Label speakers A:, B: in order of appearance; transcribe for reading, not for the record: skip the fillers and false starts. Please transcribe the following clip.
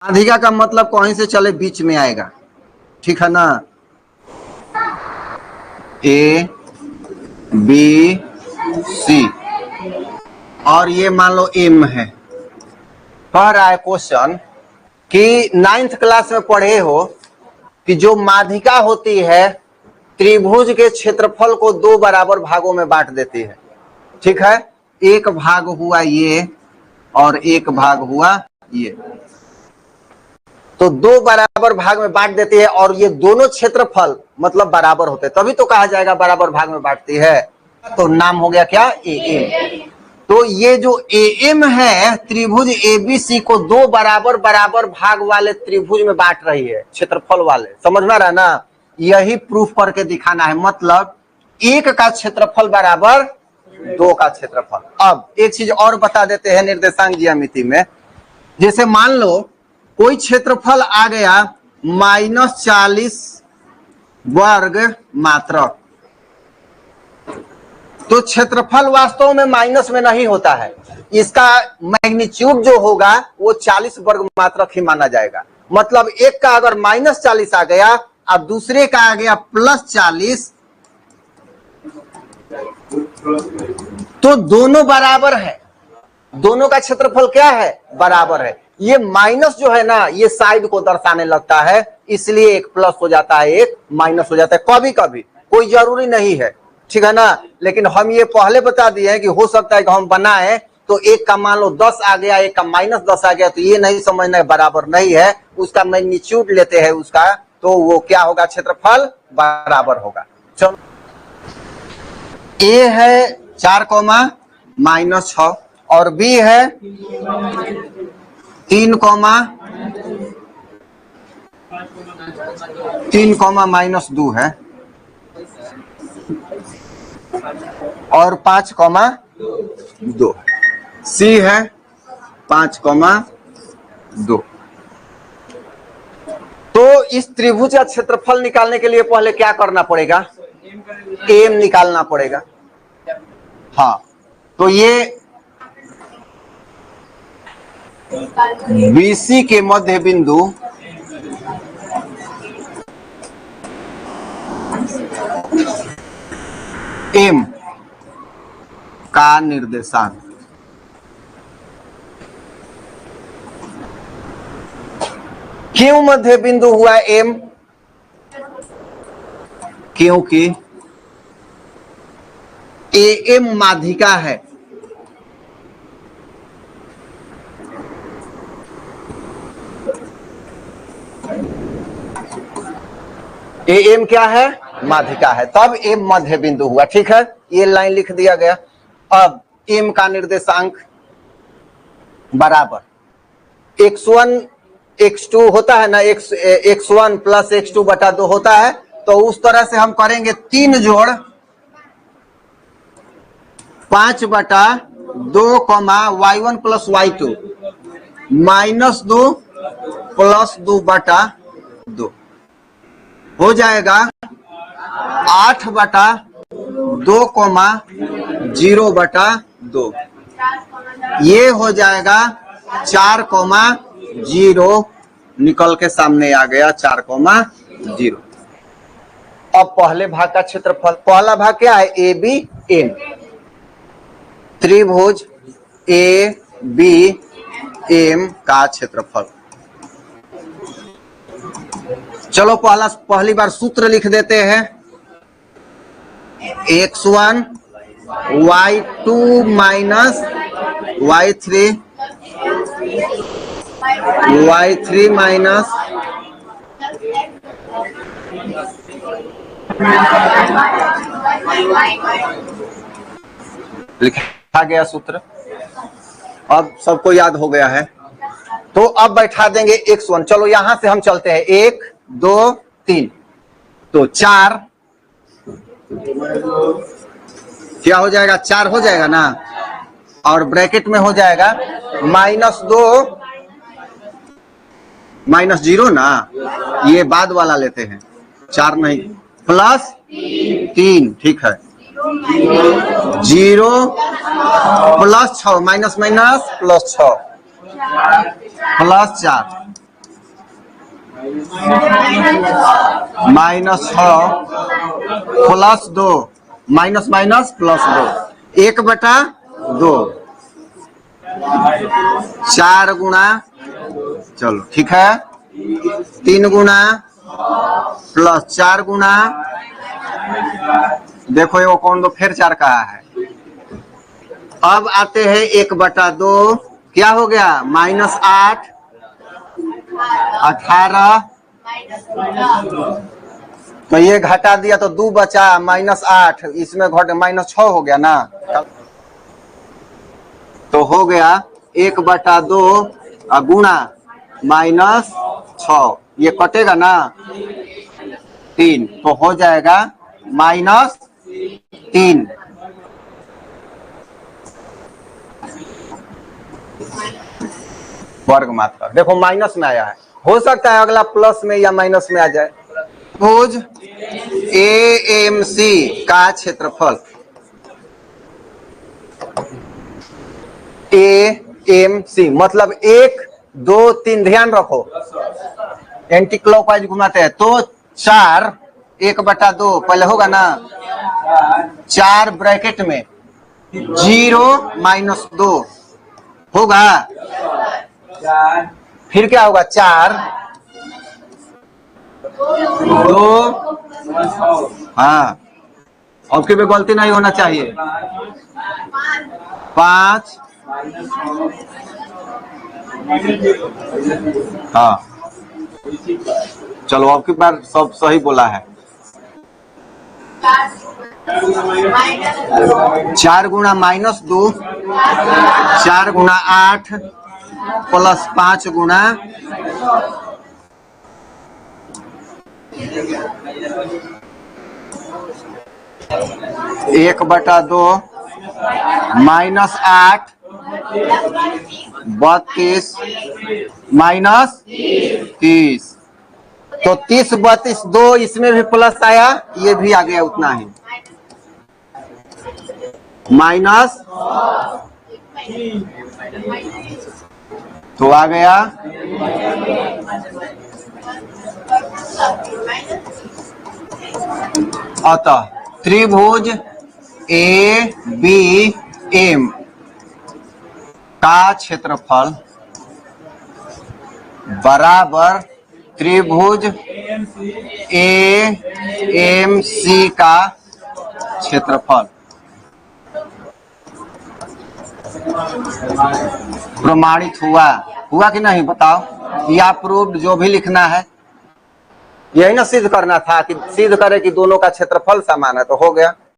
A: माध्यिका का मतलब कहीं से चले बीच में आएगा, ठीक है ना। ए बी सी और ये मान लो एम है। कह रहा है क्वेश्चन कि 9th क्लास में पढ़े हो कि जो माध्यिका होती है त्रिभुज के क्षेत्रफल को दो बराबर भागों में बांट देती है, ठीक है। एक भाग हुआ ये और एक भाग हुआ ये, तो दो बराबर भाग में बांट देती है और ये दोनों क्षेत्रफल मतलब बराबर होते हैं, तभी तो कहा जाएगा बराबर भाग में बांटती है। तो नाम हो गया क्या, ए एम। तो ये जो ए एम है त्रिभुज एबीसी को दो बराबर बराबर भाग वाले त्रिभुज में बांट रही है, क्षेत्रफल वाले, समझ में आ रहा है ना। यही प्रूफ करके दिखाना है, मतलब एक का क्षेत्रफल बराबर दो का क्षेत्रफल। अब एक चीज और बता देते हैं निर्देशांक ज्यामिति में, जैसे मान लो कोई क्षेत्रफल आ गया -40 वर्ग मात्रक, तो क्षेत्रफल वास्तव में माइनस में नहीं होता है, इसका मैग्नीट्यूड जो होगा वो 40 वर्ग मात्रक ही माना जाएगा। मतलब एक का अगर -40 आ गया और दूसरे का आ गया +40, तो दोनों बराबर है, दोनों का क्षेत्रफल क्या है, बराबर है। ये माइनस जो है ना ये साइड को दर्शाने लगता है, इसलिए एक प्लस हो जाता है एक माइनस हो जाता है, कभी कभी, कोई जरूरी नहीं है, ठीक है ना। लेकिन हम ये पहले बता दिए हैं कि हो सकता है कि हम बनाए तो एक का मान लो 10 आ गया, एक का -10 आ गया, तो ये नहीं समझना बराबर नहीं है, उसका मैग्नीट्यूड लेते हैं उसका, तो वो क्या होगा, क्षेत्रफल बराबर होगा। चलो ए है 4, -6 और बी है 3, -2 है और 5, 2। सी है 5, 2। तो इस त्रिभुज का क्षेत्रफल निकालने के लिए पहले क्या करना पड़ेगा, एम निकालना पड़ेगा। हाँ, तो ये बीसी के मध्य बिंदु एम का निर्देशांक, क्यों मध्य बिंदु हुआ एम, क्योंकि ए एम माध्यिका है, ए एम क्या है, माध्यिका है, तब एम मध्य बिंदु हुआ, ठीक है। ये लाइन लिख दिया गया। अब एम का निर्देशांक बराबर x1 x2 होता है ना, x1 + x2 / 2 होता है, तो उस तरह से हम करेंगे 3 जोड़ 5/2, y1 + y2 -2 + 2/2 हो जाएगा 8/2, 0/2। ये हो जाएगा 4,0 निकल के सामने आ गया 4,0। अब पहले भाग का क्षेत्रफल, पहला भाग क्या है, ए बी एम, त्रिभुज ए बी एम का क्षेत्रफल। चलो पहली बार सूत्र लिख देते हैं, x1 y2 - y3 लिखा गया सूत्र। अब सबको याद हो गया है, तो अब बैठा देंगे x1। चलो यहां से हम चलते हैं, 1 2 3, तो 4 क्या हो जाएगा, 4 हो जाएगा ना, और ब्रैकेट में हो जाएगा -2 -0 ना, ये बाद वाला लेते हैं, 4 नहीं, +3, ठीक है, 0 +6 -, +6 +4 -6 प्लस 2, माइनस माइनस प्लस 2, 1/2, 4 गुणा, चलो ठीक है, 3 गुणा प्लस 4 गुणा, देखो ये कौन दो फिर 4 कहा है। अब आते हैं 1/2, क्या हो गया, -8, 18, तो ये घटा दिया तो 2 बचा, -8, इसमें घट -6 हो गया ना, तो हो गया 1/2 गुणा -6, ये कटेगा ना 3, तो हो जाएगा -3। वर्ग मात्रा, देखो माइनस में आया है, हो सकता है अगला प्लस में या माइनस में आ जाए। भुज AMC का क्षेत्रफल, AMC मतलब 1, 2, 3, ध्यान रखो एंटी क्लॉकवाइज घुमाते हैं तो 4, 1/2 पहले होगा ना, 4 ब्रैकेट में 0 - 2 होगा, फिर क्या होगा, 4, 2, हाँ अब की भी गलती नहीं होना चाहिए, 5, हाँ चलो अब की बार सब सही बोला है। 4 गुणा -2, 4 गुणा 8 प्लस 5 गुणा 1/2 -8 32 -30, तो 30, 32, 2 इसमें भी प्लस आया, ये भी आ गया उतना ही, माइनस, तो आ गया अतः त्रिभुज ABM का क्षेत्रफल बराबर त्रिभुज AMC का क्षेत्रफल। प्रमाणित हुआ कि नहीं बताओ, या प्रूव्ड, जो भी लिखना है, यही ना सिद्ध करना था कि सिद्ध करे कि दोनों का क्षेत्रफल समान है, तो हो गया।